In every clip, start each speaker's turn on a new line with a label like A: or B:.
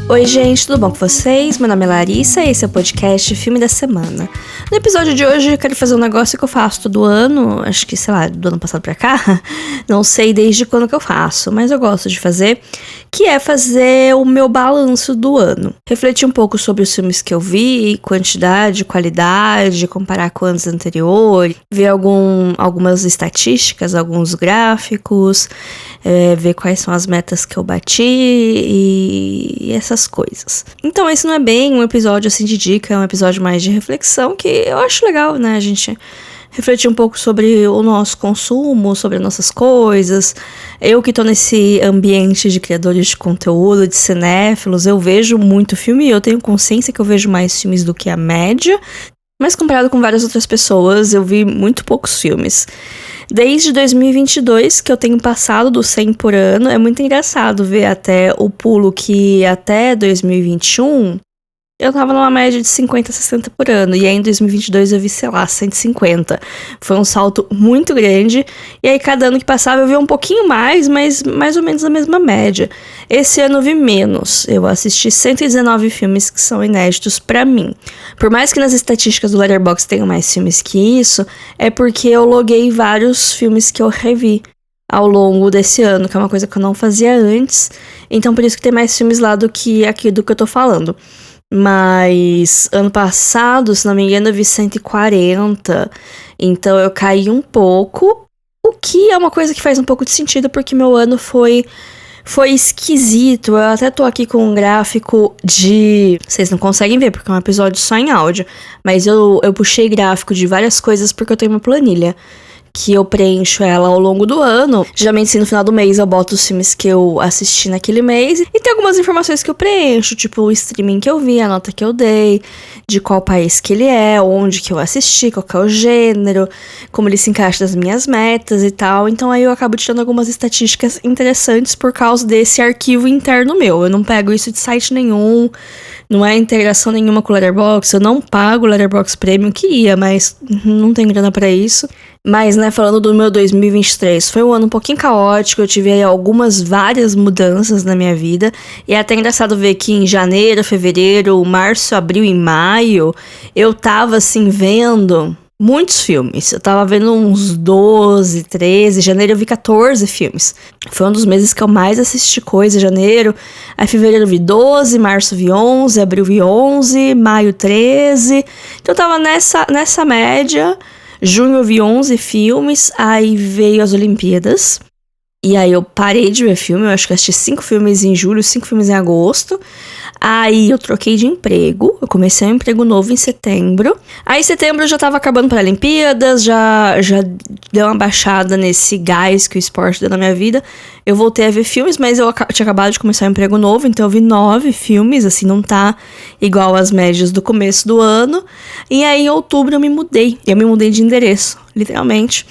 A: Oi gente, tudo bom com vocês? Meu nome é Larissa e esse é o podcast Filme da Semana. No episódio de hoje eu quero fazer um negócio que eu faço todo ano, acho que, sei lá, do ano passado pra cá, não sei desde quando que eu faço, mas eu gosto de fazer, que é fazer o meu balanço do ano. Refletir um pouco sobre os filmes que eu vi, quantidade, qualidade, comparar com anos anteriores, ver algumas estatísticas, alguns gráficos, ver quais são as metas que eu bati e essas coisas. Então esse não é bem um episódio assim de dica, é um episódio mais de reflexão que eu acho legal, né? A gente refletir um pouco sobre o nosso consumo, sobre as nossas coisas. Eu que tô nesse ambiente de criadores de conteúdo, de cinéfilos, eu vejo muito filme e eu tenho consciência que eu vejo mais filmes do que a média, mas comparado com várias outras pessoas, eu vi muito poucos filmes. Desde 2022, que eu tenho passado do 100 por ano, é muito engraçado ver até o pulo que até 2021 eu tava numa média de 50, 60 por ano. E aí em 2022 eu vi, sei lá, 150. Foi um salto muito grande. E aí cada ano que passava eu via um pouquinho mais, mas mais ou menos a mesma média. Esse ano eu vi menos. Eu assisti 119 filmes que são inéditos pra mim. Por mais que nas estatísticas do Letterboxd tenham mais filmes que isso, é porque eu loguei vários filmes que eu revi ao longo desse ano, que é uma coisa que eu não fazia antes. Então por isso que tem mais filmes lá do que aqui do que eu tô falando. Mas ano passado, se não me engano, eu vi 140. Então eu caí um pouco. O que é uma coisa que faz um pouco de sentido, porque meu ano foi esquisito. Eu até tô aqui com um gráfico de... Vocês não conseguem ver, porque é um episódio só em áudio. Mas eu puxei gráfico de várias coisas porque eu tenho uma planilha que eu preencho ela ao longo do ano. Geralmente, assim, no final do mês eu boto os filmes que eu assisti naquele mês. E tem algumas informações que eu preencho, tipo o streaming que eu vi, a nota que eu dei, de qual país que ele é, onde que eu assisti, qual que é o gênero, como ele se encaixa nas minhas metas e tal. Então aí eu acabo tirando algumas estatísticas interessantes por causa desse arquivo interno meu. Eu não pego isso de site nenhum, não é integração nenhuma com o Letterboxd. Eu não pago o Letterboxd Premium, que ia, mas não tem grana pra isso. Mas, né, falando do meu 2023, foi um ano um pouquinho caótico, eu tive aí várias mudanças na minha vida, e é até engraçado ver que em janeiro, fevereiro, março, abril e maio, eu tava, assim, vendo muitos filmes. Eu tava vendo uns 12, 13, janeiro eu vi 14 filmes. Foi um dos meses que eu mais assisti coisa, janeiro. Aí fevereiro eu vi 12, março vi 11, abril vi 11, maio 13. Então eu tava nessa média. Junho eu vi 11 filmes, aí veio as Olimpíadas. E aí eu parei de ver filme, eu acho que assisti 5 filmes em julho, 5 filmes em agosto. Aí eu troquei de emprego, eu comecei um emprego novo em setembro. Aí em setembro eu já tava acabando para Olimpíadas, já deu uma baixada nesse gás que o esporte deu na minha vida. Eu voltei a ver filmes, mas eu tinha acabado de começar um emprego novo, então eu vi 9 filmes, assim, não tá igual às médias do começo do ano. E aí em outubro eu me mudei de endereço, literalmente.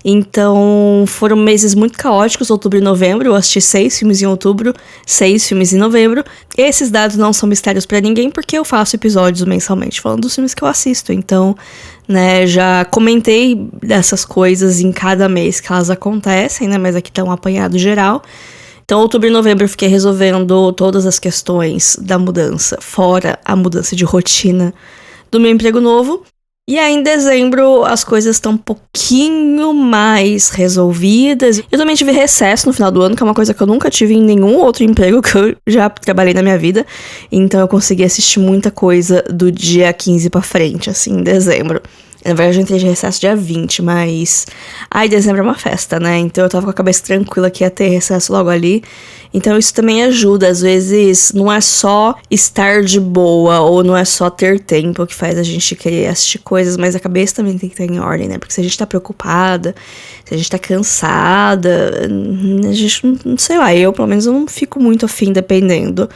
A: Então, foram meses muito caóticos, outubro e novembro. Eu assisti 6 filmes em outubro, 6 filmes em novembro. Esses dados não são mistérios pra ninguém, porque eu faço episódios mensalmente falando dos filmes que eu assisto. Então, né, já comentei dessas coisas em cada mês que elas acontecem, né, mas aqui tá um apanhado geral. Então, outubro e novembro eu fiquei resolvendo todas as questões da mudança, fora a mudança de rotina do meu emprego novo. E aí, em dezembro, as coisas estão um pouquinho mais resolvidas. Eu também tive recesso no final do ano, que é uma coisa que eu nunca tive em nenhum outro emprego que eu já trabalhei na minha vida. Então, eu consegui assistir muita coisa do dia 15 pra frente, assim, em dezembro. Na verdade, eu entrei de recesso dia 20, mas... dezembro é uma festa, né? Então, eu tava com a cabeça tranquila que ia ter recesso logo ali. Então, isso também ajuda. Às vezes, não é só estar de boa ou não é só ter tempo que faz a gente querer assistir coisas, mas a cabeça também tem que estar em ordem, né? Porque se a gente tá preocupada, se a gente tá cansada, a gente não sei lá, eu pelo menos eu não fico muito afim, dependendo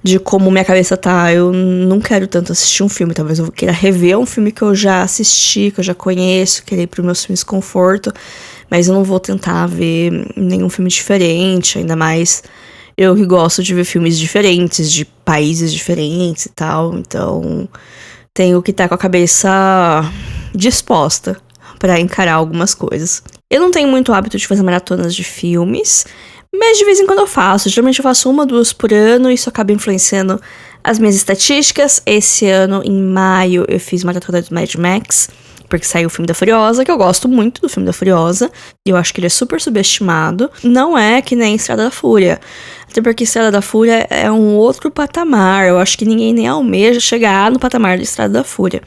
A: de como minha cabeça tá. Eu não quero tanto assistir um filme, talvez eu queira rever um filme que eu já assisti, que eu já conheço, querer ir pros meus filmes de conforto, mas eu não vou tentar ver nenhum filme diferente, ainda mais eu que gosto de ver filmes diferentes, de países diferentes e tal, então tenho que estar com a cabeça disposta pra encarar algumas coisas. Eu não tenho muito hábito de fazer maratonas de filmes, Mas de vez em quando eu faço. Geralmente eu faço 1 ou 2 por ano. E isso acaba influenciando as minhas estatísticas. Esse ano, em maio, eu fiz maratona do Mad Max, porque saiu o filme da Furiosa, que eu gosto muito do filme da Furiosa. E eu acho que ele é super subestimado. Não é que nem Estrada da Fúria. Até porque Estrada da Fúria é um outro patamar. Eu acho que ninguém nem almeja chegar no patamar de Estrada da Fúria.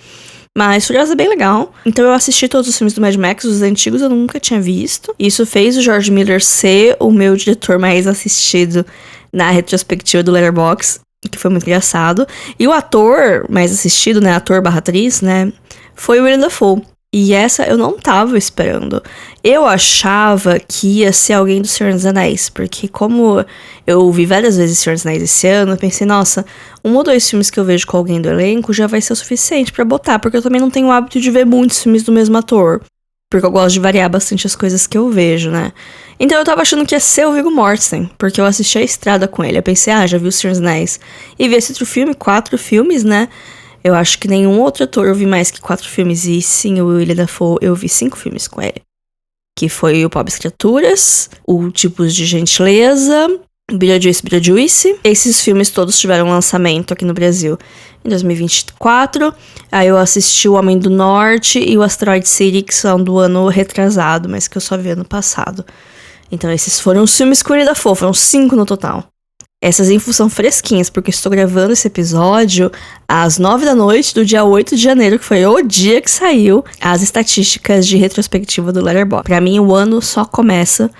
A: Mas Furiosa é bem legal. Então eu assisti todos os filmes do Mad Max, os antigos eu nunca tinha visto. Isso fez o George Miller ser o meu diretor mais assistido na retrospectiva do Letterboxd, que foi muito engraçado. E o ator mais assistido, né, ator/atriz, né, foi o Willem Dafoe. E essa eu não tava esperando. Eu achava que ia ser alguém do Senhor dos Anéis, porque como eu vi várias vezes Senhor dos Anéis esse ano, eu pensei, nossa, 1 ou 2 filmes que eu vejo com alguém do elenco já vai ser o suficiente pra botar, porque eu também não tenho o hábito de ver muitos filmes do mesmo ator, porque eu gosto de variar bastante as coisas que eu vejo, né? Então eu tava achando que ia ser o Viggo Mortensen, porque eu assisti A Estrada com ele, eu pensei, já vi o Senhor dos Anéis, e vi esse outro filme, 4 filmes, né? Eu acho que nenhum outro ator eu vi mais que 4 filmes. E sim, o Willem Dafoe, eu vi 5 filmes com ele. Que foi o Pobres Criaturas, o Tipos de Gentileza, Beetlejuice. Esses filmes todos tiveram lançamento aqui no Brasil em 2024. Aí eu assisti O Homem do Norte e o Asteroid City, que são do ano retrasado, mas que eu só vi ano passado. Então esses foram os filmes com o Willem Dafoe, foram 5 no total. Essas infos são fresquinhas, porque eu estou gravando esse episódio às 9 da noite do dia 8 de janeiro, que foi o dia que saiu as estatísticas de retrospectiva do Letterboxd. Pra mim, o ano só começa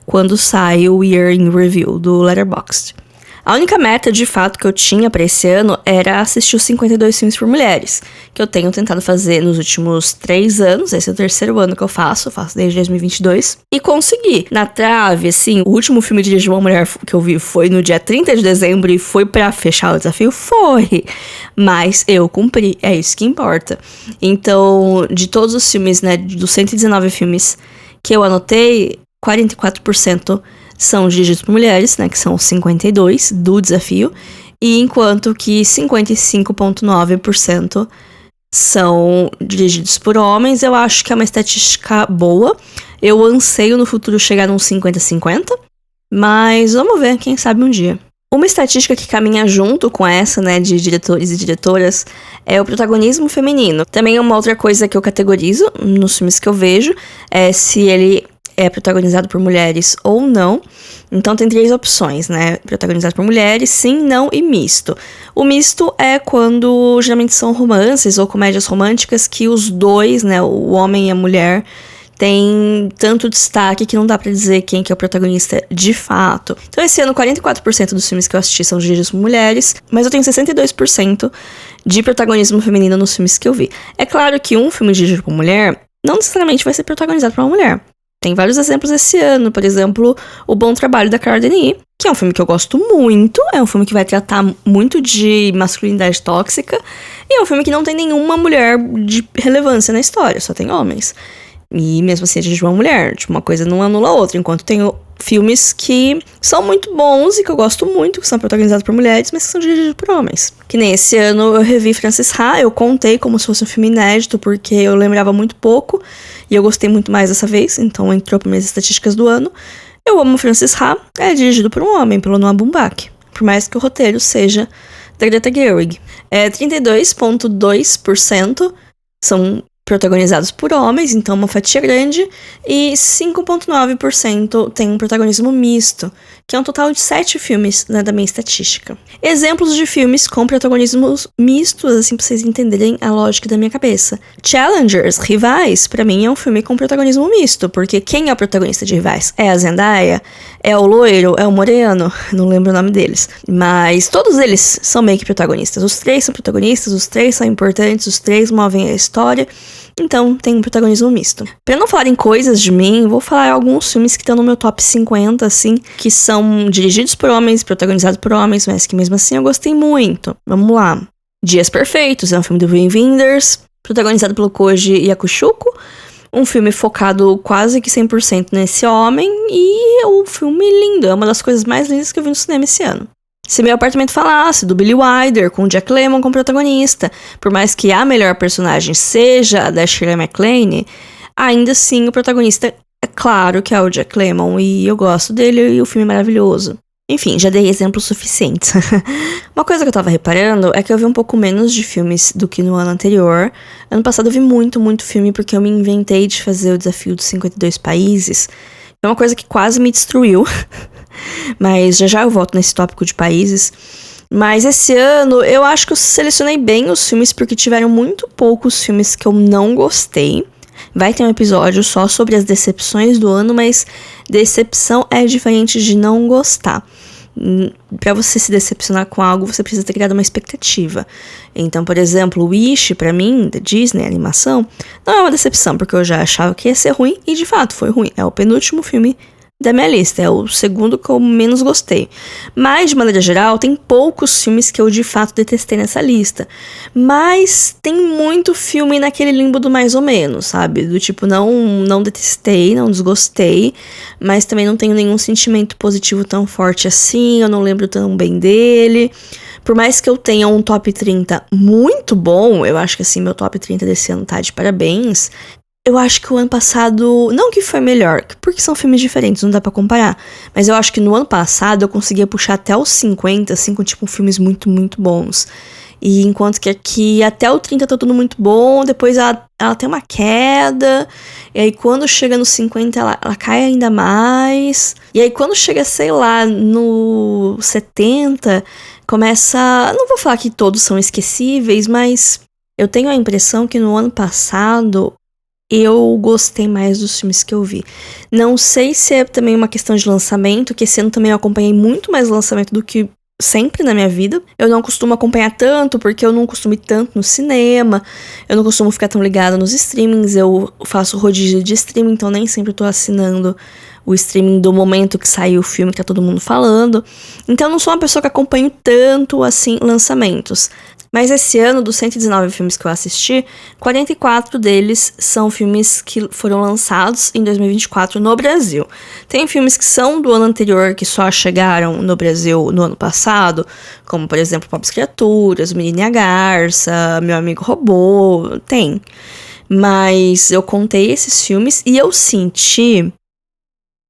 A: quando sai o Year in Review do Letterboxd. A única meta, de fato, que eu tinha pra esse ano era assistir os 52 filmes por mulheres, que eu tenho tentado fazer nos últimos 3 anos, esse é o 3º ano que eu faço desde 2022, e consegui. Na trave, assim, o último filme dirigido uma mulher que eu vi foi no dia 30 de dezembro e foi pra fechar o desafio? Foi! Mas eu cumpri, é isso que importa. Então, de todos os filmes, né, dos 119 filmes que eu anotei, 44% são dirigidos por mulheres, né, que são os 52 do desafio, e enquanto que 55,9% são dirigidos por homens. Eu acho que é uma estatística boa. Eu anseio no futuro chegar num 50-50, mas vamos ver, quem sabe um dia. Uma estatística que caminha junto com essa, né, de diretores e diretoras, é o protagonismo feminino. Também é uma outra coisa que eu categorizo nos filmes que eu vejo, é se ele é protagonizado por mulheres ou não. Então tem 3 opções, né? Protagonizado por mulheres, sim, não e misto. O misto é quando geralmente são romances ou comédias românticas que os dois, né, o homem e a mulher, tem tanto destaque que não dá pra dizer quem que é o protagonista de fato. Então esse ano 44% dos filmes que eu assisti são dirigidos por mulheres, mas eu tenho 62% de protagonismo feminino nos filmes que eu vi. É claro que um filme dirigido por mulher não necessariamente vai ser protagonizado por uma mulher. Tem vários exemplos esse ano, por exemplo, O Bom Trabalho da Cara Delevingne, que é um filme que eu gosto muito, é um filme que vai tratar muito de masculinidade tóxica, e é um filme que não tem nenhuma mulher de relevância na história, só tem homens. E mesmo assim, a gente é uma mulher, tipo, uma coisa não anula a outra, enquanto tem filmes que são muito bons e que eu gosto muito, que são protagonizados por mulheres, mas que são dirigidos por homens. Que nem esse ano eu revi Frances Ha, eu contei como se fosse um filme inédito, porque eu lembrava muito pouco, e eu gostei muito mais dessa vez, então entrou para minhas estatísticas do ano. Eu amo Frances Ha, é dirigido por um homem, pelo Noah Baumbach, por mais que o roteiro seja da Greta Gerwig. 32,2% são protagonizados por homens, então uma fatia grande, e 5,9% tem um protagonismo misto, que é um total de 7 filmes, né, da minha estatística. Exemplos de filmes com protagonismos mistos, assim, pra vocês entenderem a lógica da minha cabeça. Challengers, Rivais, pra mim é um filme com protagonismo misto, porque quem é o protagonista de Rivais? É a Zendaya? É o loiro? É o moreno? Não lembro o nome deles. Mas todos eles são meio que protagonistas. Os 3 são protagonistas, os 3 são importantes, os 3 movem a história. Então, tem um protagonismo misto. Pra não falarem coisas de mim, vou falar alguns filmes que estão no meu top 50, assim, que são dirigidos por homens, protagonizados por homens, mas que mesmo assim eu gostei muito. Vamos lá. Dias Perfeitos é um filme do Wim Wenders, protagonizado pelo Koji Yakushuko. Um filme focado quase que 100% nesse homem, e é um filme lindo, é uma das coisas mais lindas que eu vi no cinema esse ano. Se Meu Apartamento Falasse, do Billy Wilder, com o Jack Lemmon como protagonista. Por mais que a melhor personagem seja a da Shirley MacLaine, ainda assim o protagonista é Claro que é o Jack Lemmon e eu gosto dele e o filme é maravilhoso. Enfim, já dei exemplos suficientes. Uma coisa que eu tava reparando é que eu vi um pouco menos de filmes do que no ano anterior. Ano passado eu vi muito filme porque eu me inventei de fazer o desafio dos 52 países. É uma coisa que quase me destruiu. Mas já eu volto nesse tópico de países. Mas esse ano eu acho que eu selecionei bem os filmes porque tiveram muito poucos filmes que eu não gostei. Vai ter um episódio só sobre as decepções do ano, mas decepção é diferente de não gostar. Pra você se decepcionar com algo, você precisa ter criado uma expectativa. Então, por exemplo, Wish, pra mim, da Disney, a animação, não é uma decepção, porque eu já achava que ia ser ruim, e de fato foi ruim. É o penúltimo filme da minha lista, é o segundo que eu menos gostei. Mas, de maneira geral, tem poucos filmes que eu de fato detestei nessa lista. Mas tem muito filme naquele limbo do mais ou menos, sabe? Do tipo, não detestei, não desgostei, mas também não tenho nenhum sentimento positivo tão forte assim, eu não lembro tão bem dele. Por mais que eu tenha um top 30 muito bom, eu acho que assim, meu top 30 desse ano tá de parabéns. Eu acho que o ano passado, não que foi melhor, porque são filmes diferentes, não dá pra comparar. Mas eu acho que no ano passado eu conseguia puxar até os 50, assim, com tipo filmes muito bons. E enquanto que aqui até o 30 tá tudo muito bom, depois ela tem uma queda. E aí quando chega nos 50 ela cai ainda mais. E aí quando chega, sei lá, no 70, começa... Não vou falar que todos são esquecíveis, mas eu tenho a impressão que no ano passado eu gostei mais dos filmes que eu vi. Não sei se é também uma questão de lançamento, que esse ano também eu acompanhei muito mais lançamento do que sempre na minha vida. Eu não costumo acompanhar tanto, porque eu não costumo ir tanto no cinema, eu não costumo ficar tão ligada nos streamings, eu faço rodízio de streaming, então nem sempre eu tô assinando o streaming do momento que saiu o filme que tá todo mundo falando. Então eu não sou uma pessoa que acompanho tanto, assim, lançamentos. Mas esse ano, dos 119 filmes que eu assisti, 44 deles são filmes que foram lançados em 2024 no Brasil. Tem filmes que são do ano anterior, que só chegaram no Brasil no ano passado, como, por exemplo, Pobres Criaturas, O Menino e a Garça, Meu Amigo Robô, tem. Mas eu contei esses filmes e eu senti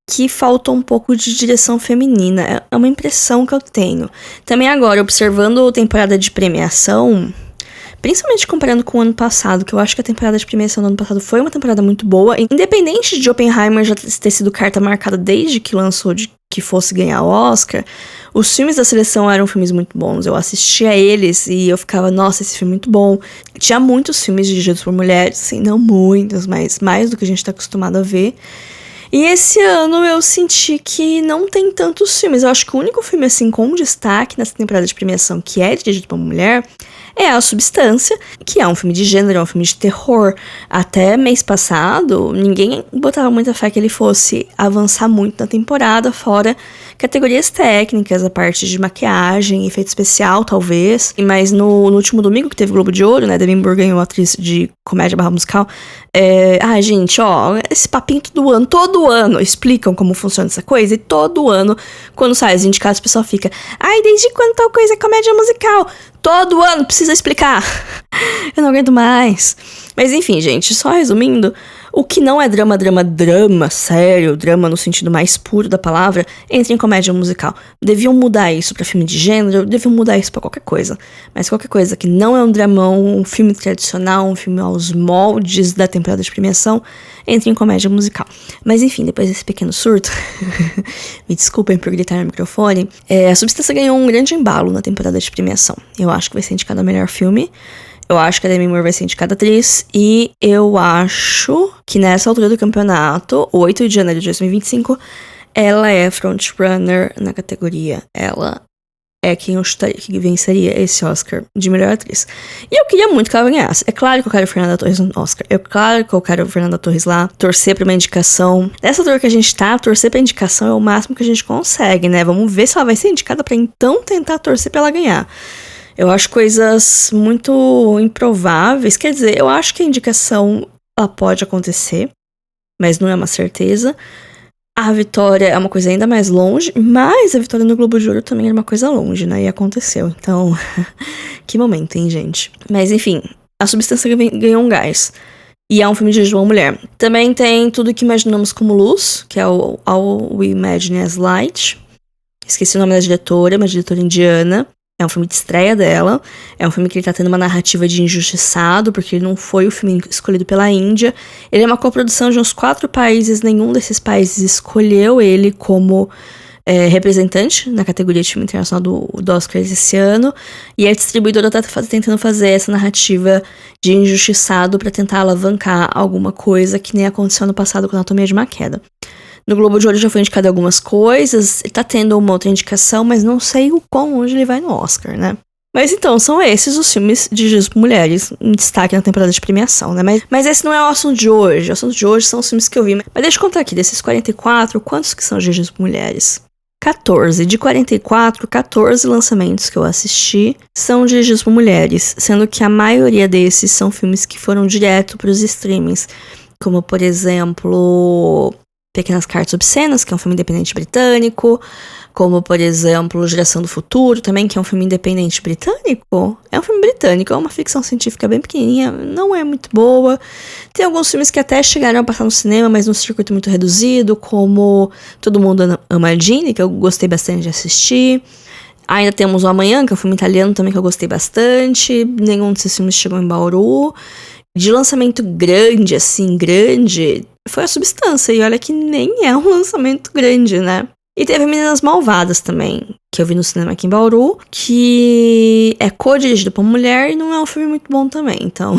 A: que falta um pouco de direção feminina. É uma impressão que eu tenho. Também agora, observando a temporada de premiação, principalmente comparando com o ano passado, que eu acho que a temporada de premiação do ano passado foi uma temporada muito boa. Independente de Oppenheimer já ter sido carta marcada desde que lançou que fosse ganhar o Oscar, os filmes da seleção eram filmes muito bons. Eu assistia a eles e eu ficava, nossa, esse filme é muito bom. Tinha muitos filmes dirigidos por mulheres, assim, não muitos, mas mais do que a gente tá acostumado a ver. E esse ano eu senti que não tem tantos filmes. Eu acho que o único filme, assim, com destaque nessa temporada de premiação que é dirigido por mulher é A Substância, que é um filme de gênero, é um filme de terror. Até mês passado, ninguém botava muita fé que ele fosse avançar muito na temporada, fora categorias técnicas, a parte de maquiagem, efeito especial, talvez. Mas no último domingo, que teve Globo de Ouro, né, Demi Moore ganhou atriz de comédia barra musical. Gente, ó, esse papinho todo ano explicam como funciona essa coisa, e todo ano, quando sai os indicados, o pessoal fica, desde quando tal coisa é comédia musical? Todo ano precisa explicar. Eu não aguento mais. Mas enfim, gente, só resumindo, o que não é drama, sério, drama no sentido mais puro da palavra, entra em comédia musical. Deviam mudar isso pra filme de gênero, deviam mudar isso pra qualquer coisa. Mas qualquer coisa que não é um dramão, um filme tradicional, um filme aos moldes da temporada de premiação, entra em comédia musical. Mas enfim, depois desse pequeno surto, me desculpem por gritar no microfone, A Substância ganhou um grande embalo na temporada de premiação. Eu acho que vai ser indicado a melhor filme. Eu acho que a Demi Moore vai ser indicada atriz. E eu acho que nessa altura do campeonato, 8 de janeiro de 2025, ela é frontrunner na categoria. Ela é quem eu chutaria que venceria esse Oscar de melhor atriz. E eu queria muito que ela ganhasse. É claro que eu quero Fernanda Torres no Oscar. É claro que eu quero Fernanda Torres lá, torcer pra uma indicação. Nessa altura que a gente tá, torcer pra indicação é o máximo que a gente consegue, né? Vamos ver se ela vai ser indicada pra então tentar torcer pra ela ganhar. Eu acho coisas muito improváveis. Quer dizer, eu acho que a indicação ela pode acontecer, mas não é uma certeza. A vitória é uma coisa ainda mais longe, mas a vitória no Globo de Ouro também era uma coisa longe, né? E aconteceu. Então, que momento, hein, gente? Mas enfim, A Substância ganhou um gás. E é um filme dirigido por uma mulher. Também tem Tudo que Imaginamos como Luz, que é o All We Imagine as Light. Esqueci o nome da diretora, uma diretora indiana. É um filme de estreia dela. É um filme que ele tá tendo uma narrativa de injustiçado, porque ele não foi o filme escolhido pela Índia. Ele é uma coprodução de uns 4 países. Nenhum desses países escolheu ele como representante na categoria de filme internacional do Oscar esse ano. E a distribuidora tá tentando fazer essa narrativa de injustiçado pra tentar alavancar alguma coisa que nem aconteceu no passado com Anatomia de uma Queda. No Globo de Ouro já foi indicado algumas coisas, ele tá tendo uma outra indicação, mas não sei o quão longe ele vai no Oscar, né? Mas então, são esses os filmes dirigidos por mulheres em destaque na temporada de premiação, né? Mas esse não é o assunto de hoje. O assunto de hoje são os filmes que eu vi. Mas deixa eu contar aqui, desses 44, quantos que são dirigidos por mulheres? 14. De 44, 14 lançamentos que eu assisti são dirigidos por mulheres, sendo que a maioria desses são filmes que foram direto para os streamings, como, por exemplo, Pequenas Cartas Obscenas, que é um filme independente britânico, como, por exemplo, Geração do Futuro, também, que é um filme independente britânico. É um filme britânico, é uma ficção científica bem pequenininha, não é muito boa. Tem alguns filmes que até chegaram a passar no cinema, mas num circuito muito reduzido, como Todo Mundo Ama a Jeanne, que eu gostei bastante de assistir. Ainda temos O Amanhã, que é um filme italiano também que eu gostei bastante. Nenhum desses filmes chegou em Bauru. De lançamento grande, assim, grande, foi A Substância. E olha que nem é um lançamento grande, né? E teve Meninas Malvadas também, que eu vi no cinema aqui em Bauru, que é co-dirigido por mulher e não é um filme muito bom também. Então,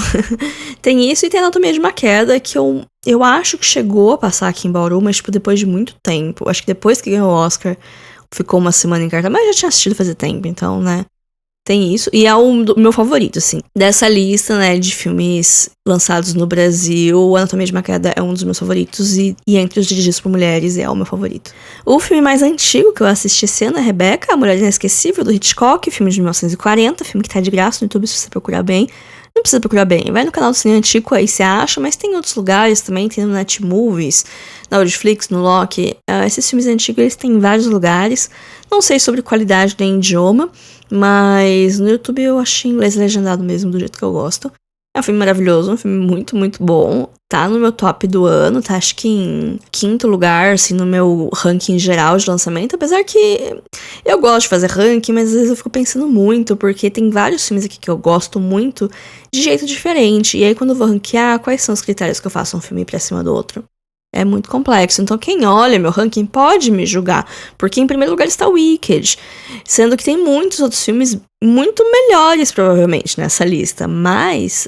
A: tem isso e tem Anatomia de uma Queda, que eu acho que chegou a passar aqui em Bauru, mas tipo, depois de muito tempo. Acho que depois que ganhou o Oscar, ficou uma semana em cartaz, mas eu já tinha assistido fazia tempo, então, né? Tem isso. E é o meu favorito, assim. Dessa lista, né, de filmes lançados no Brasil, o Anatomia de uma Queda é um dos meus favoritos. E entre os dirigidos por mulheres, é o meu favorito. O filme mais antigo que eu assisti esse ano é Rebecca, A Mulher Inesquecível, do Hitchcock, filme de 1940, filme que tá de graça no YouTube, se você procurar bem. Não precisa procurar bem, vai no canal do Cine Antigo, aí você acha, mas tem outros lugares também, tem no Netmovies, na Netflix, no Loki. Esses filmes antigos, eles têm em vários lugares. Não sei sobre qualidade nem idioma, mas no YouTube eu achei inglês legendado mesmo, do jeito que eu gosto. É um filme maravilhoso, um filme muito, muito bom. Tá no meu top do ano, tá acho que em 5º lugar, assim, no meu ranking geral de lançamento. Apesar que eu gosto de fazer ranking, mas às vezes eu fico pensando muito, porque tem vários filmes aqui que eu gosto muito de jeito diferente. E aí quando eu vou ranquear, quais são os critérios que eu faço um filme pra cima do outro? É muito complexo. Então quem olha meu ranking pode me julgar, porque em primeiro lugar está Wicked, sendo que tem muitos outros filmes muito melhores provavelmente nessa lista, mas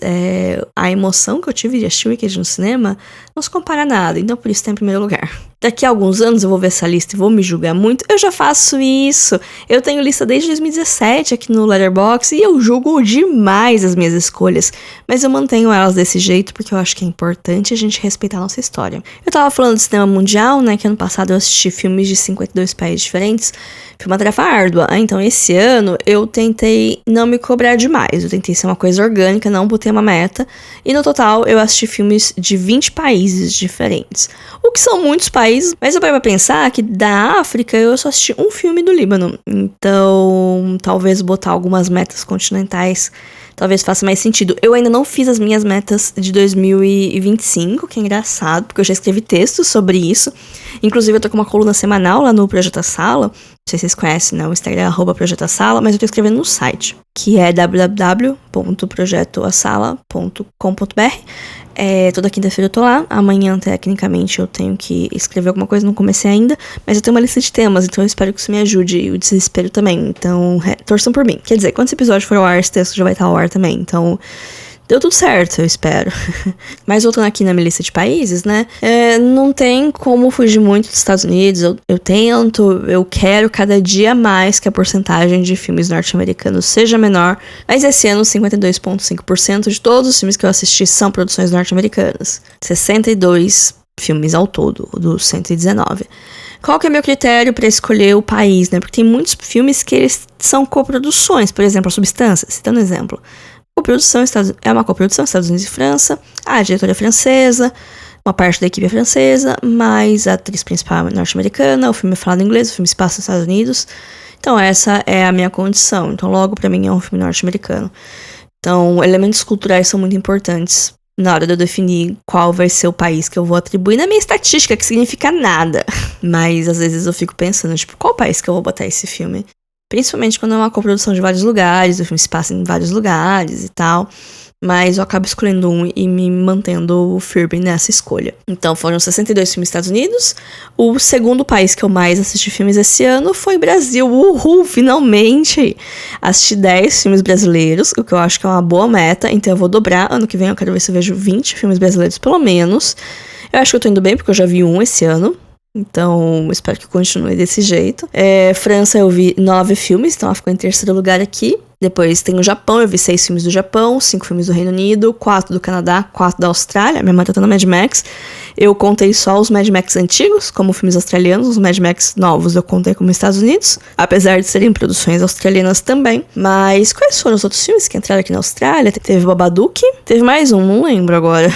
A: a emoção que eu tive de assistir Wicked no cinema não se compara a nada, então por isso está em primeiro lugar. Daqui a alguns anos eu vou ver essa lista e vou me julgar muito. Eu já faço isso. Eu tenho lista desde 2017 aqui no Letterboxd e eu julgo demais as minhas escolhas. Mas eu mantenho elas desse jeito porque eu acho que é importante a gente respeitar a nossa história. Eu tava falando do cinema mundial, né? Que ano passado eu assisti filmes de 52 países diferentes. Foi uma tarefa árdua. Então esse ano eu tentei não me cobrar demais. Eu tentei ser uma coisa orgânica, não botei uma meta. E no total eu assisti filmes de 20 países diferentes. O que são muitos países. Mas eu parei pra pensar que da África eu só assisti um filme do Líbano. Então, talvez botar algumas metas continentais talvez faça mais sentido. Eu ainda não fiz as minhas metas de 2025, que é engraçado, porque eu já escrevi textos sobre isso. Inclusive, eu tô com uma coluna semanal lá no Projeto Sala. Não sei se vocês conhecem, né? O Instagram é @Projeto Sala, mas eu tô escrevendo no site, que é www.projetoasala.com.br. Toda quinta-feira eu tô lá. Amanhã, tecnicamente, eu tenho que escrever alguma coisa, não comecei ainda. Mas eu tenho uma lista de temas, então eu espero que isso me ajude. E o desespero também. Então, torçam por mim. Quer dizer, quando esse episódio for ao ar, esse texto já vai estar ao ar também. Então, deu tudo certo, eu espero. Mas voltando aqui na minha lista de países, né? Não tem como fugir muito dos Estados Unidos. Eu tento, eu quero cada dia mais que a porcentagem de filmes norte-americanos seja menor. Mas esse ano, 52,5% de todos os filmes que eu assisti são produções norte-americanas. 62 filmes ao todo, dos 119. Qual que é meu critério para escolher o país, né? Porque tem muitos filmes que eles são coproduções. Por exemplo, A Substância, citando um exemplo. É uma coprodução Estados Unidos e França. A diretora é francesa, uma parte da equipe é francesa, mas a atriz principal é norte-americana, o filme é falado em inglês, o filme se passa nos Estados Unidos. Então essa é a minha condição. Então logo pra mim é um filme norte-americano. Então elementos culturais são muito importantes na hora de eu definir qual vai ser o país que eu vou atribuir na minha estatística, que significa nada. Mas às vezes eu fico pensando, tipo, qual país que eu vou botar esse filme? Principalmente quando é uma coprodução de vários lugares, o filme se passa em vários lugares e tal. Mas eu acabo escolhendo um e me mantendo firme nessa escolha. Então foram 62 filmes nos Estados Unidos. O segundo país que eu mais assisti filmes esse ano foi o Brasil. Uhul, finalmente! Assisti 10 filmes brasileiros, o que eu acho que é uma boa meta. Então eu vou dobrar. Ano que vem eu quero ver se eu vejo 20 filmes brasileiros pelo menos. Eu acho que eu tô indo bem porque eu já vi um esse ano. Então, espero que continue desse jeito. França eu vi 9 filmes, então ela ficou em terceiro lugar aqui. Depois tem o Japão, eu vi 6 filmes do Japão, 5 filmes do Reino Unido, 4 do Canadá, 4 da Austrália. Minha mãe tá no Mad Max. Eu contei só os Mad Max antigos, como filmes australianos. Os Mad Max novos eu contei como Estados Unidos, apesar de serem produções australianas também. Mas quais foram os outros filmes que entraram aqui na Austrália? Teve Babadook, teve mais um, não lembro agora.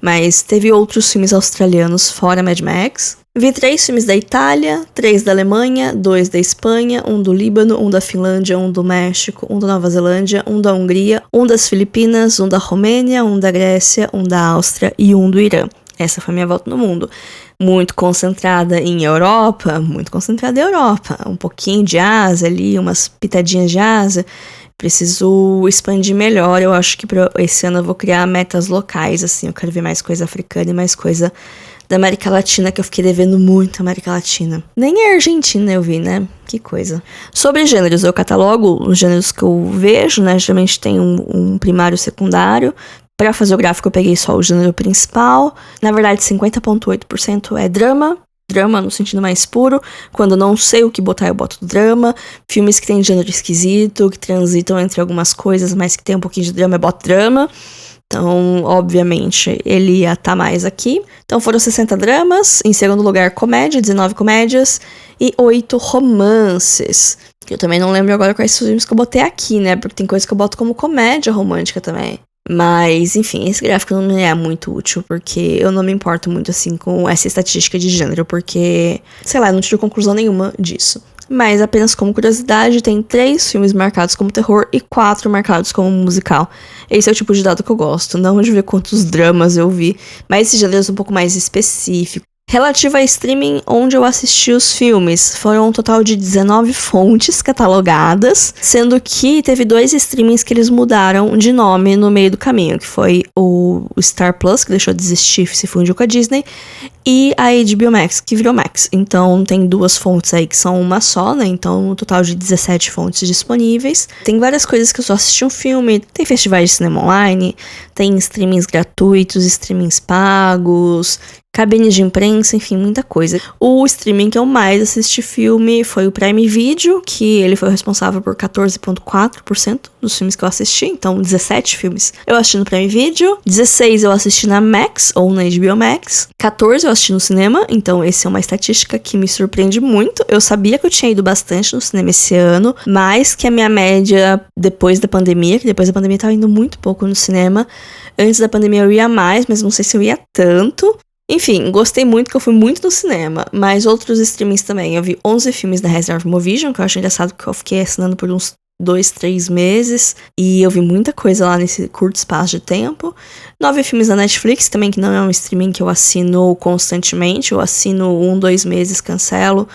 A: Mas teve outros filmes australianos fora Mad Max. Vi 3 filmes da Itália, 3 da Alemanha, 2 da Espanha, 1 do Líbano, 1 da Finlândia, 1 do México, 1 da Nova Zelândia, 1 da Hungria, 1 das Filipinas, 1 da Romênia, 1 da Grécia, 1 da Áustria e 1 do Irã. Essa foi a minha volta no mundo. Muito concentrada em Europa, um pouquinho de Ásia ali, umas pitadinhas de Ásia. Preciso expandir melhor. Eu acho que esse ano eu vou criar metas locais, assim. Eu quero ver mais coisa africana e mais coisa da América Latina, que eu fiquei devendo muito América Latina. Nem a Argentina eu vi, né? Que coisa. Sobre gêneros, eu catalogo os gêneros que eu vejo, né? Geralmente tem um primário e secundário. Pra fazer o gráfico eu peguei só o gênero principal. Na verdade, 50,8% é drama. Drama no sentido mais puro. Quando eu não sei o que botar, eu boto drama. Filmes que tem gênero esquisito, que transitam entre algumas coisas, mas que tem um pouquinho de drama, eu boto drama. Então, obviamente, ele ia estar mais aqui. Então, foram 60 dramas. Em segundo lugar, comédia, 19 comédias. E 8 romances. Que eu também não lembro agora quais filmes que eu botei aqui, né? Porque tem coisa que eu boto como comédia romântica também. Mas, enfim, esse gráfico não me é muito útil, porque eu não me importo muito, assim, com essa estatística de gênero, porque, sei lá, eu não tiro conclusão nenhuma disso. Mas, apenas como curiosidade, tem 3 filmes marcados como terror e 4 marcados como musical. Esse é o tipo de dado que eu gosto, não de ver quantos dramas eu vi, mas esses gêneros um pouco mais específicos. Relativo a streaming, onde eu assisti os filmes, foram um total de 19 fontes catalogadas, sendo que teve 2 streamings que eles mudaram de nome no meio do caminho, que foi o Star Plus, que deixou de existir, se fundiu com a Disney, e a HBO Max, que virou Max. Então tem 2 fontes aí que são uma só, né? Então um total de 17 fontes disponíveis. Tem várias coisas que eu só assisti um filme, tem festivais de cinema online, tem streamings gratuitos, streamings pagos, cabines de imprensa, enfim, muita coisa. O streaming que eu mais assisti filme foi o Prime Video, que ele foi responsável por 14,4% dos filmes que eu assisti, então 17 filmes eu assisti no Prime Video, 16 eu assisti na Max, ou na HBO Max, 14 eu assisti no cinema, então essa é uma estatística que me surpreende muito. Eu sabia que eu tinha ido bastante no cinema esse ano, mas que a minha média depois da pandemia, que depois da pandemia eu tava indo muito pouco no cinema, antes da pandemia eu ia mais, mas não sei se eu ia tanto. Enfim, gostei muito, que eu fui muito no cinema, mas outros streamings também. Eu vi 11 filmes da Reserve Movision, que eu acho engraçado porque eu fiquei assinando por uns 2, 3 meses, e eu vi muita coisa lá nesse curto espaço de tempo. 9 filmes da Netflix também, que não é um streaming que eu assino constantemente, eu assino 1, 2 meses, cancelo,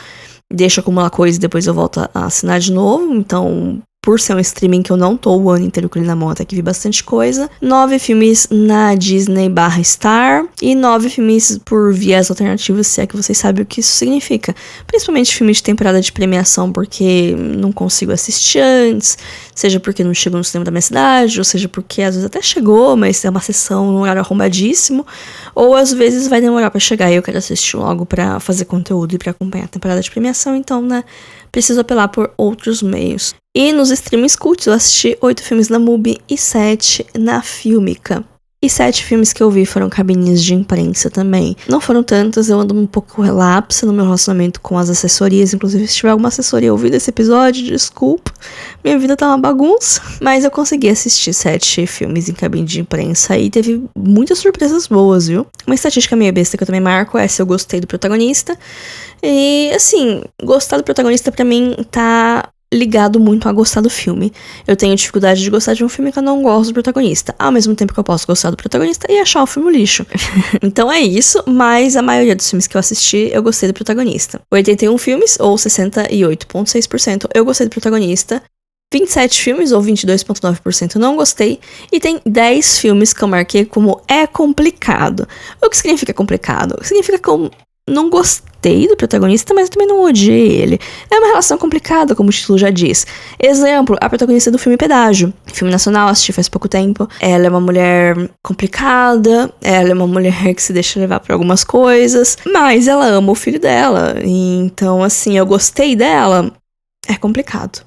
A: deixo acumular coisa e depois eu volto a assinar de novo, então... Por ser um streaming que eu não tô o ano inteiro com ele na mão, até que vi bastante coisa. 9 filmes na Disney/Star. E 9 filmes por viés alternativos, se é que vocês sabem o que isso significa. Principalmente filmes de temporada de premiação, porque não consigo assistir antes. Seja porque não chegou no cinema da minha cidade, ou seja porque às vezes até chegou, mas é uma sessão num horário arrombadíssimo. Ou às vezes vai demorar pra chegar e eu quero assistir logo pra fazer conteúdo e pra acompanhar a temporada de premiação. Então, né, preciso apelar por outros meios. E nos streamings cultos eu assisti 8 filmes na Mubi e 7 na Filmica. E 7 filmes que eu vi foram cabines de imprensa também. Não foram tantas, eu ando um pouco relapsa no meu relacionamento com as assessorias. Inclusive, se tiver alguma assessoria ouvindo esse episódio, desculpa. Minha vida tá uma bagunça. Mas eu consegui assistir 7 filmes em cabine de imprensa e teve muitas surpresas boas, viu? Uma estatística meio besta que eu também marco é se eu gostei do protagonista. E, assim, gostar do protagonista pra mim tá... ligado muito a gostar do filme. Eu tenho dificuldade de gostar de um filme que eu não gosto do protagonista, ao mesmo tempo que eu posso gostar do protagonista e achar o filme um lixo. Então é isso, mas a maioria dos filmes que eu assisti, eu gostei do protagonista. 81 filmes, ou 68,6%, eu gostei do protagonista. 27 filmes, ou 22,9%, não gostei. E tem 10 filmes que eu marquei como é complicado. O que significa complicado? Significa que eu não gostei do protagonista, mas eu também não odiei ele. É uma relação complicada, como o título já diz. Exemplo, a protagonista do filme Pedágio. Filme nacional, assisti faz pouco tempo. Ela é uma mulher complicada, ela é uma mulher que se deixa levar por algumas coisas, mas ela ama o filho dela. Então, assim, eu gostei dela. É complicado.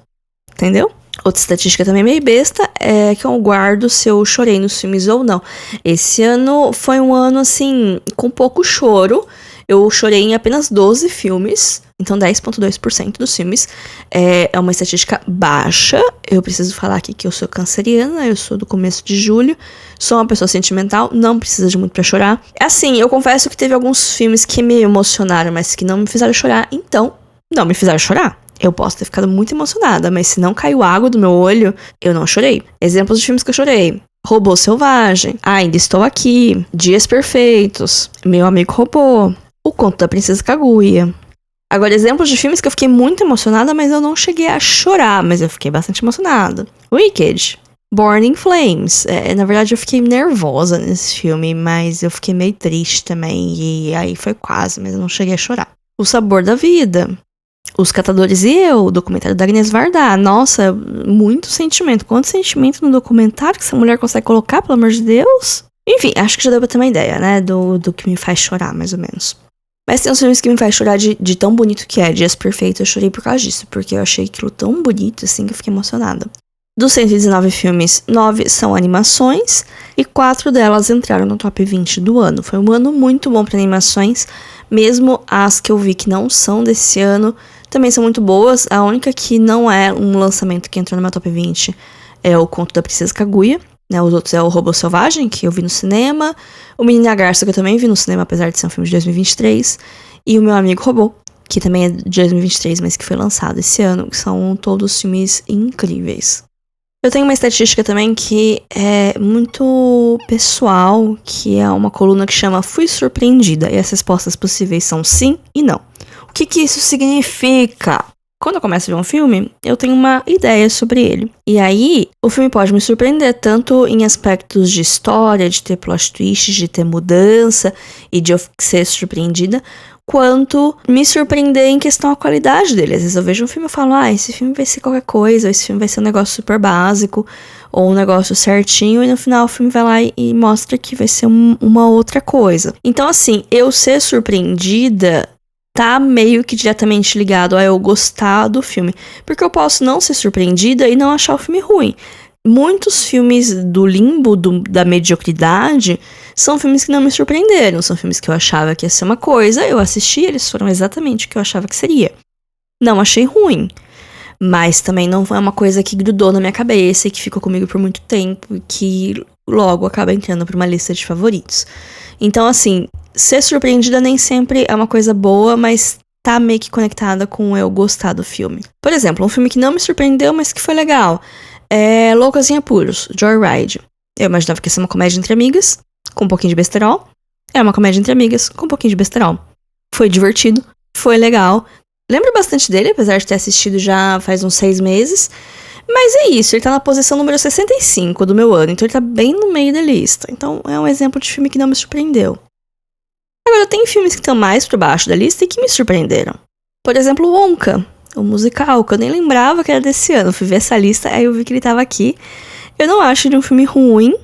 A: Entendeu? Outra estatística também meio besta é que eu guardo se eu chorei nos filmes ou não. Esse ano foi um ano, assim, com pouco choro. Eu chorei em apenas 12 filmes, então 10,2% dos filmes. É uma estatística baixa. Eu preciso falar aqui que eu sou canceriana, eu sou do começo de julho, sou uma pessoa sentimental, não precisa de muito pra chorar. Assim, eu confesso que teve alguns filmes que me emocionaram, mas que não me fizeram chorar, então não me fizeram chorar. Eu posso ter ficado muito emocionada, mas se não caiu água do meu olho, eu não chorei. Exemplos de filmes que eu chorei. Robô Selvagem, Ainda Estou Aqui, Dias Perfeitos, Meu Amigo Robô, O Conto da Princesa Kaguya. Agora, exemplos de filmes que eu fiquei muito emocionada, mas eu não cheguei a chorar, mas eu fiquei bastante emocionada. Wicked, Born in Flames. Na verdade, eu fiquei nervosa nesse filme, mas eu fiquei meio triste também, e aí foi quase, mas eu não cheguei a chorar. O Sabor da Vida, Os Catadores e Eu, o documentário da Agnes Varda. Nossa, muito sentimento. Quanto sentimento no documentário que essa mulher consegue colocar, pelo amor de Deus? Enfim, acho que já deu pra ter uma ideia, né? Do que me faz chorar, mais ou menos. Mas tem uns filmes que me faz chorar de tão bonito que é. Dias Perfeitos, eu chorei por causa disso. Porque eu achei aquilo tão bonito, assim, que eu fiquei emocionada. Dos 119 filmes, 9 são animações. E 4 delas entraram no top 20 do ano. Foi um ano muito bom pra animações. Mesmo as que eu vi que não são desse ano, também são muito boas. A única que não é um lançamento que entrou no meu top 20 é O Conto da Princesa Kaguya, né? Os outros é O Robô Selvagem, que eu vi no cinema, O Menino e a Garça, que eu também vi no cinema, apesar de ser um filme de 2023, e O Meu Amigo Robô, que também é de 2023, mas que foi lançado esse ano, que são todos filmes incríveis. Eu tenho uma estatística também que é muito pessoal, que é uma coluna que chama Fui Surpreendida, e as respostas possíveis são sim e não. O que isso significa? Quando eu começo a ver um filme, eu tenho uma ideia sobre ele. E aí, o filme pode me surpreender tanto em aspectos de história, de ter plot twists, de ter mudança e de eu ser surpreendida, quanto me surpreender em questão à qualidade dele. Às vezes eu vejo um filme e falo, esse filme vai ser qualquer coisa, ou esse filme vai ser um negócio super básico, ou um negócio certinho, e no final o filme vai lá e mostra que vai ser uma outra coisa. Então, assim, eu ser surpreendida tá meio que diretamente ligado a eu gostar do filme. Porque eu posso não ser surpreendida e não achar o filme ruim. Muitos filmes do limbo, da mediocridade, são filmes que não me surpreenderam. São filmes que eu achava que ia ser uma coisa, eu assisti, eles foram exatamente o que eu achava que seria. Não achei ruim, mas também não foi uma coisa que grudou na minha cabeça e que ficou comigo por muito tempo e que logo acaba entrando pra uma lista de favoritos. Então, assim, ser surpreendida nem sempre é uma coisa boa, mas tá meio que conectada com eu gostar do filme. Por exemplo, um filme que não me surpreendeu, mas que foi legal, é Loucas em Apuros, Joyride. Eu imaginava que ia ser uma comédia entre amigas, com um pouquinho de besterol. É uma comédia entre amigas, com um pouquinho de besterol. Foi divertido, foi legal. Lembro bastante dele, apesar de ter assistido já faz uns 6 meses. Mas é isso, ele tá na posição número 65 do meu ano, então ele tá bem no meio da lista. Então é um exemplo de filme que não me surpreendeu. Agora, tem filmes que estão mais pra baixo da lista e que me surpreenderam. Por exemplo, Wonka, o musical, que eu nem lembrava que era desse ano. Eu fui ver essa lista, aí eu vi que ele tava aqui. Eu não acho ele um filme ruim,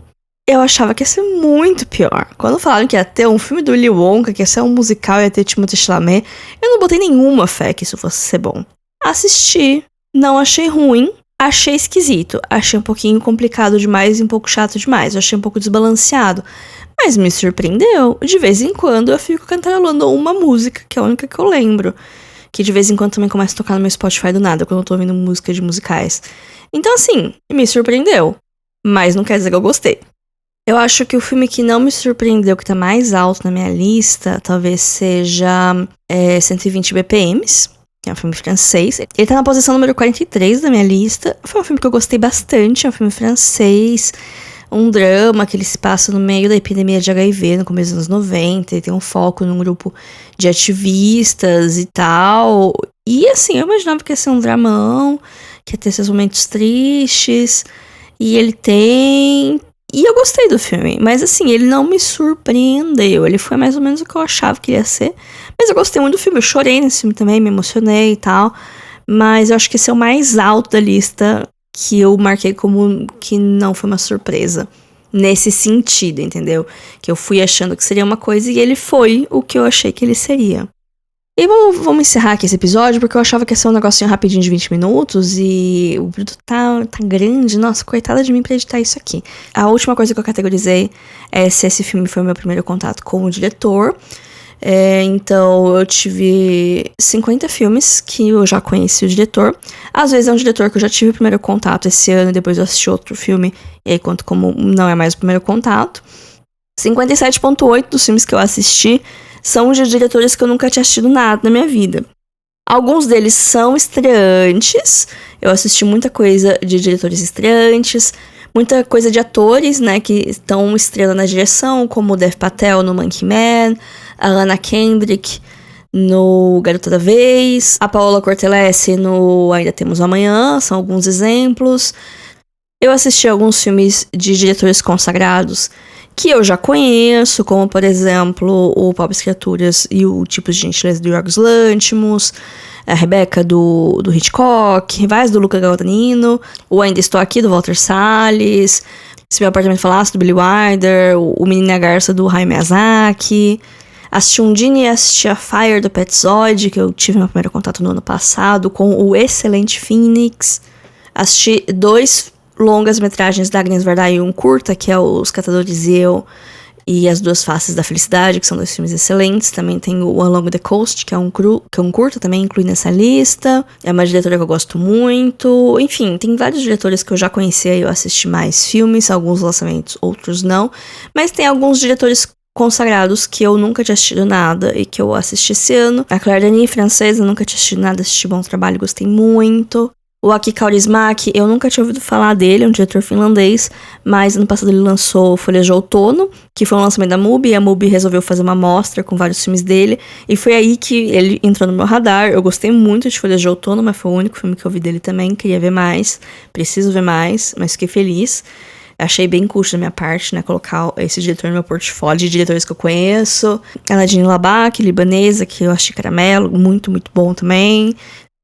A: eu achava que ia ser muito pior. Quando falaram que ia ter um filme do Willy Wonka, que ia ser um musical, ia ter Timothée Chalamet, eu não botei nenhuma fé que isso fosse ser bom. Assisti, não achei ruim, achei esquisito, achei um pouquinho complicado demais e um pouco chato demais, eu achei um pouco desbalanceado. Mas me surpreendeu. De vez em quando eu fico cantarolando uma música, que é a única que eu lembro. Que de vez em quando também começa a tocar no meu Spotify do nada, quando eu tô ouvindo música de musicais. Então, assim, me surpreendeu. Mas não quer dizer que eu gostei. Eu acho que o filme que não me surpreendeu, que tá mais alto na minha lista, talvez seja 120 BPMs. que é um filme francês. Ele tá na posição número 43 da minha lista. Foi um filme que eu gostei bastante, é um filme francês, um drama que ele se passa no meio da epidemia de HIV, no começo dos anos 90, ele tem um foco num grupo de ativistas e tal. E assim, eu imaginava que ia ser um dramão, que ia ter esses momentos tristes, e ele tem... E eu gostei do filme, mas assim, ele não me surpreendeu, ele foi mais ou menos o que eu achava que ia ser, mas eu gostei muito do filme, eu chorei nesse filme também, me emocionei e tal, mas eu acho que esse é o mais alto da lista que eu marquei como que não foi uma surpresa, nesse sentido, entendeu? Que eu fui achando que seria uma coisa e ele foi o que eu achei que ele seria. E vamos encerrar aqui esse episódio, porque eu achava que ia ser um negocinho rapidinho de 20 minutos e o bruto tá grande. Nossa, coitada de mim pra editar isso aqui. A última coisa que eu categorizei é se esse filme foi o meu primeiro contato com o diretor. Então, eu tive 50 filmes que eu já conheci o diretor. Às vezes é um diretor que eu já tive o primeiro contato esse ano e depois eu assisti outro filme, e aí conto como não é mais o primeiro contato. 57,8 dos filmes que eu assisti são de diretores que eu nunca tinha assistido nada na minha vida. Alguns deles são estreantes. Eu assisti muita coisa de diretores estreantes, muita coisa de atores, né, que estão estreando na direção, como o Dev Patel no Monkey Man, a Lana Kendrick no Garota da Vez, a Paola Cortellesi no Ainda Temos Amanhã, são alguns exemplos. Eu assisti alguns filmes de diretores consagrados que eu já conheço, como, por exemplo, o Pobres Criaturas e o Tipo de Gentileza do Yorgos Lanthimos, a Rebecca do Hitchcock, Rivais do Luca Guadagnino, o Ainda Estou Aqui do Walter Salles, Se Meu Apartamento Falasse do Billy Wilder, o Menino e a Garça do Hayao Miyazaki. Assisti Undine e assisti a Fire do Petzold, que eu tive meu primeiro contato no ano passado, com o excelente Phoenix. Assisti 2 longas-metragens da Agnes Varda e um curta, que é Os Catadores e Eu, e As Duas Faces da Felicidade, que são 2 filmes excelentes. Também tem o Along the Coast, que é um curta, também inclui nessa lista. É uma diretora que eu gosto muito. Enfim, tem vários diretores que eu já conhecia e eu assisti mais filmes, alguns lançamentos, outros não. Mas tem alguns diretores consagrados que eu nunca tinha assistido nada e que eu assisti esse ano. A Claire Denis, francesa, eu nunca tinha assistido nada, assisti Bom Trabalho, gostei muito. O Aki Kaurismäki, eu nunca tinha ouvido falar dele, é um diretor finlandês, mas ano passado ele lançou Folha de Outono, que foi um lançamento da MUBI, e a MUBI resolveu fazer uma mostra com vários filmes dele, e foi aí que ele entrou no meu radar. Eu gostei muito de Folha de Outono, mas foi o único filme que eu vi dele também, queria ver mais, preciso ver mais, mas fiquei feliz. Achei bem custo da minha parte, né, colocar esse diretor no meu portfólio de diretores que eu conheço. A Nadine Labak, libanesa, que eu achei caramelo, muito, muito bom também.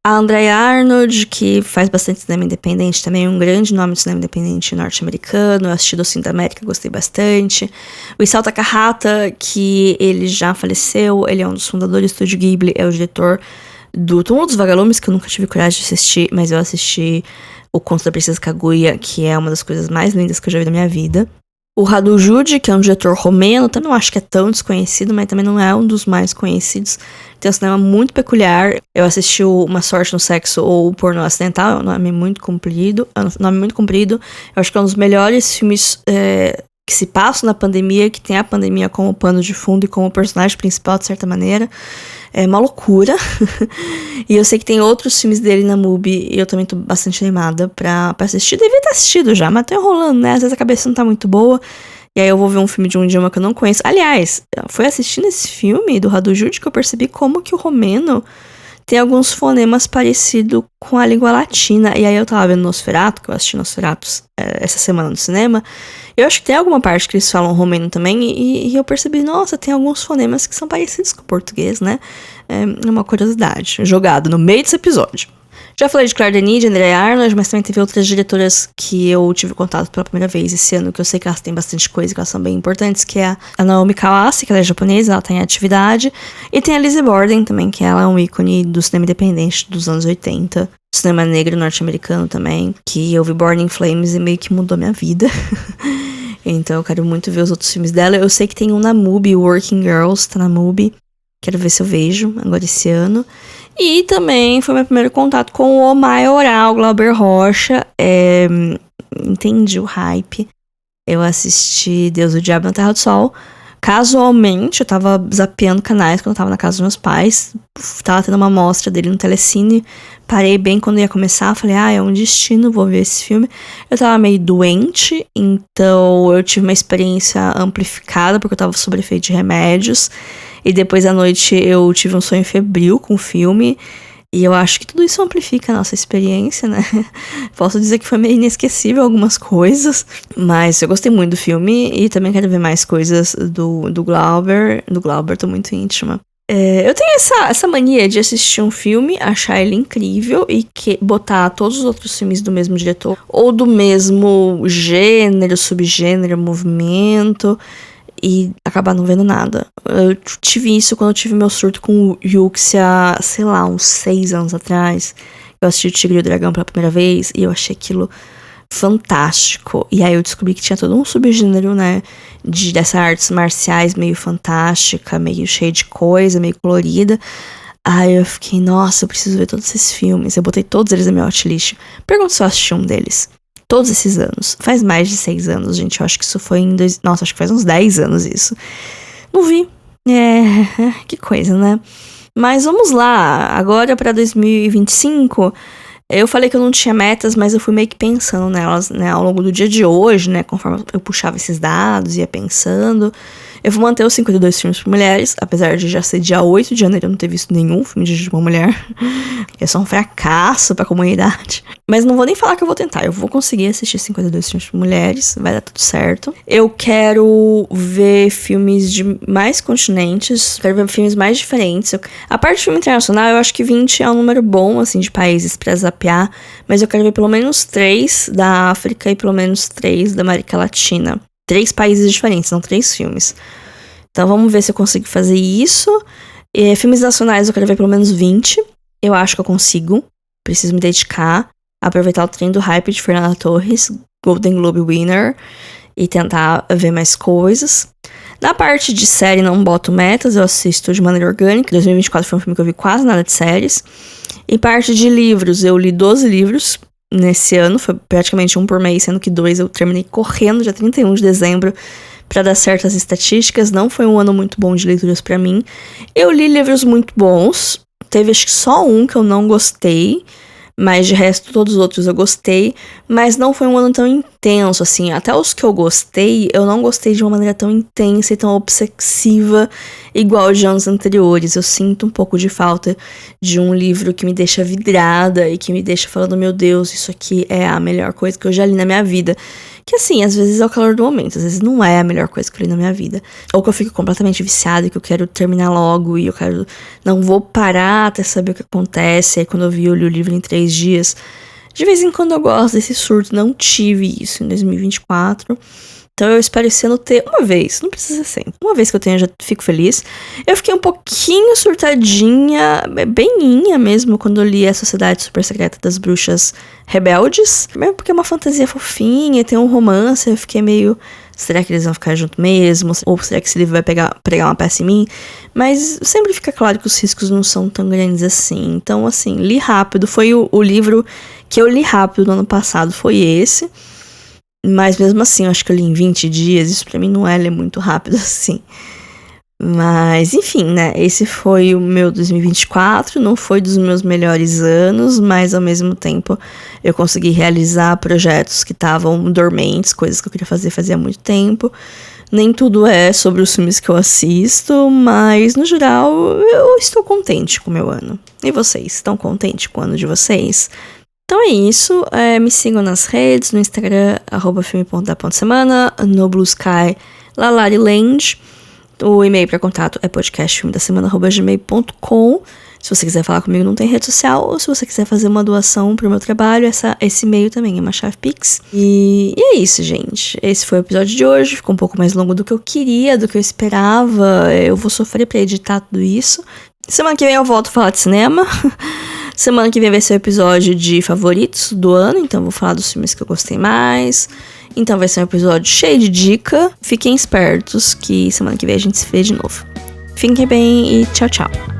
A: A Andrea Arnold, que faz bastante cinema independente também, um grande nome de cinema independente norte-americano. Eu assisti Docinho da América, gostei bastante. O Isao Takahata, que ele já faleceu, ele é um dos fundadores do Estúdio Ghibli, é o diretor do Túmulo dos Vagalumes, que eu nunca tive coragem de assistir, mas eu assisti O Conto da Princesa Kaguya, que é uma das coisas mais lindas que eu já vi na minha vida. O Radu Jude, que é um diretor romeno, também não acho que é tão desconhecido, mas também não é um dos mais conhecidos. Tem um cinema muito peculiar. Eu assisti Uma Sorte no Sexo ou O Pornô Acidental, é um nome muito comprido. Eu acho que é um dos melhores filmes que se passam na pandemia, que tem a pandemia como pano de fundo e como personagem principal, de certa maneira. É uma loucura. E eu sei que tem outros filmes dele na MUBI e eu também tô bastante animada pra assistir. Devia ter assistido já, mas tô enrolando, né? Às vezes a cabeça não tá muito boa. E aí eu vou ver um filme de um idioma que eu não conheço. Aliás, foi assistindo esse filme do Radu Jude que eu percebi como que o romeno tem alguns fonemas parecidos com a língua latina. E aí eu tava vendo Nosferatu, que eu assisti Nosferatu essa semana no cinema. Eu acho que tem alguma parte que eles falam romeno também. E eu percebi, nossa, tem alguns fonemas que são parecidos com o português, né? É uma curiosidade, jogada no meio desse episódio. Já falei de Claire Denis, de Andrea Arnold, mas também teve outras diretoras que eu tive contato pela primeira vez esse ano, que eu sei que elas têm bastante coisa, que elas são bem importantes, que é a Naomi Kawase, que ela é japonesa, ela tá em atividade. E tem a Lizzie Borden também, que ela é um ícone do cinema independente dos anos 80. Cinema negro norte-americano também, que eu vi Born in Flames e meio que mudou minha vida. Então eu quero muito ver os outros filmes dela. Eu sei que tem um na MUBI, Working Girls, tá na MUBI. Quero ver se eu vejo agora esse ano. E também foi meu primeiro contato com o Maioral, Glauber Rocha. Entendi o hype. Eu assisti Deus, o Diabo na Terra do Sol Casualmente, eu tava zapeando canais quando eu tava na casa dos meus pais. Tava tendo uma mostra dele no Telecine. Parei bem quando ia começar. Falei, é um destino, vou ver esse filme. Eu tava meio doente, então eu tive uma experiência amplificada, porque eu tava sob efeito de remédios. E depois à noite eu tive um sonho febril com o filme. E eu acho que tudo isso amplifica a nossa experiência, né? Posso dizer que foi meio inesquecível algumas coisas, mas eu gostei muito do filme e também quero ver mais coisas do Glauber. Do Glauber, tô muito íntima. Eu tenho essa mania de assistir um filme, achar ele incrível e botar todos os outros filmes do mesmo diretor ou do mesmo gênero, subgênero, movimento e acabar não vendo nada. Eu tive isso quando eu tive meu surto com o Yuxia, sei lá, uns 6 anos atrás. Eu assisti o Tigre e o Dragão pela primeira vez e eu achei aquilo fantástico. E aí eu descobri que tinha todo um subgênero, né, dessas artes marciais meio fantástica, meio cheia de coisa, meio colorida. Aí eu fiquei, nossa, eu preciso ver todos esses filmes. Eu botei todos eles na minha watchlist. Pergunto se eu assisti um deles. Todos esses anos. Faz mais de 6 anos, gente. Eu acho que isso foi Nossa, acho que faz uns 10 anos isso. Não vi. Que coisa, né? Mas vamos lá. Agora pra 2025... Eu falei que eu não tinha metas, mas eu fui meio que pensando nelas, né, ao longo do dia de hoje, né, conforme eu puxava esses dados, ia pensando. Eu vou manter os 52 filmes para mulheres, apesar de já ser dia 8 de janeiro eu não ter visto nenhum filme de uma mulher. É só um fracasso pra comunidade. Mas não vou nem falar que eu vou tentar, eu vou conseguir assistir 52 filmes para mulheres, vai dar tudo certo. Eu quero ver filmes de mais continentes, quero ver filmes mais diferentes. A parte de filme internacional, eu acho que 20 é um número bom, assim, de países pra zapear, mas eu quero ver pelo menos 3 da África e pelo menos 3 da América Latina. 3 países diferentes, não 3 filmes. Então vamos ver se eu consigo fazer isso. Filmes nacionais eu quero ver pelo menos 20. Eu acho que eu consigo. Preciso me dedicar. Aproveitar o trem do hype de Fernanda Torres, Golden Globe winner, e tentar ver mais coisas. Na parte de série não boto metas, eu assisto de maneira orgânica. 2024 foi um filme que eu vi quase nada de séries. Em parte de livros, eu li 12 livros nesse ano, foi praticamente um por mês, sendo que 2 eu terminei correndo dia 31 de dezembro pra dar certas estatísticas. Não foi um ano muito bom de leituras pra mim. Eu li livros muito bons, teve acho que só um que eu não gostei, mas de resto todos os outros eu gostei, mas não foi um ano tão intenso, assim, até os que eu gostei, eu não gostei de uma maneira tão intensa e tão obsessiva, igual de anos anteriores. Eu sinto um pouco de falta de um livro que me deixa vidrada e que me deixa falando, meu Deus, isso aqui é a melhor coisa que eu já li na minha vida. Que assim, às vezes é o calor do momento, às vezes não é a melhor coisa que eu li na minha vida. Ou que eu fico completamente viciada e que eu quero terminar logo e eu quero... Não vou parar até saber o que acontece. Aí quando eu li o livro em 3 dias. De vez em quando eu gosto desse surto, não tive isso em 2024. Então eu espero esse ano ter uma vez, não precisa ser sempre. Uma vez que eu tenha, já fico feliz. Eu fiquei um pouquinho surtadinha, beninha mesmo, quando eu li A Sociedade Super Secreta das Bruxas Rebeldes. Mesmo porque é uma fantasia fofinha, tem um romance, eu fiquei meio... Será que eles vão ficar junto mesmo? Ou será que esse livro vai pregar uma peça em mim? Mas sempre fica claro que os riscos não são tão grandes assim. Então, assim, li rápido. Foi o livro que eu li rápido no ano passado, foi esse. Mas mesmo assim, eu acho que eu li em 20 dias. Isso pra mim não é ler muito rápido assim. Mas, enfim, né? Esse foi o meu 2024. Não foi dos meus melhores anos, mas ao mesmo tempo eu consegui realizar projetos que estavam dormentes, coisas que eu queria fazer fazia muito tempo. Nem tudo é sobre os filmes que eu assisto, mas no geral eu estou contente com o meu ano. E vocês, estão contentes com o ano de vocês? Então é isso, me sigam nas redes, no Instagram, @filme.da.semana, no Blue Sky, Lalariland. O e-mail para contato é podcastfilmedasemana@gmail.com. Se você quiser falar comigo, não tem rede social, ou se você quiser fazer uma doação pro meu trabalho, esse e-mail também é uma chave Pix. E é isso, gente. Esse foi o episódio de hoje, ficou um pouco mais longo do que eu queria, do que eu esperava. Eu vou sofrer pra editar tudo isso. Semana que vem eu volto a falar de cinema. Semana que vem vai ser o episódio de favoritos do ano, então vou falar dos filmes que eu gostei mais. Então vai ser um episódio cheio de dica. Fiquem espertos que semana que vem a gente se vê de novo. Fiquem bem e tchau, tchau.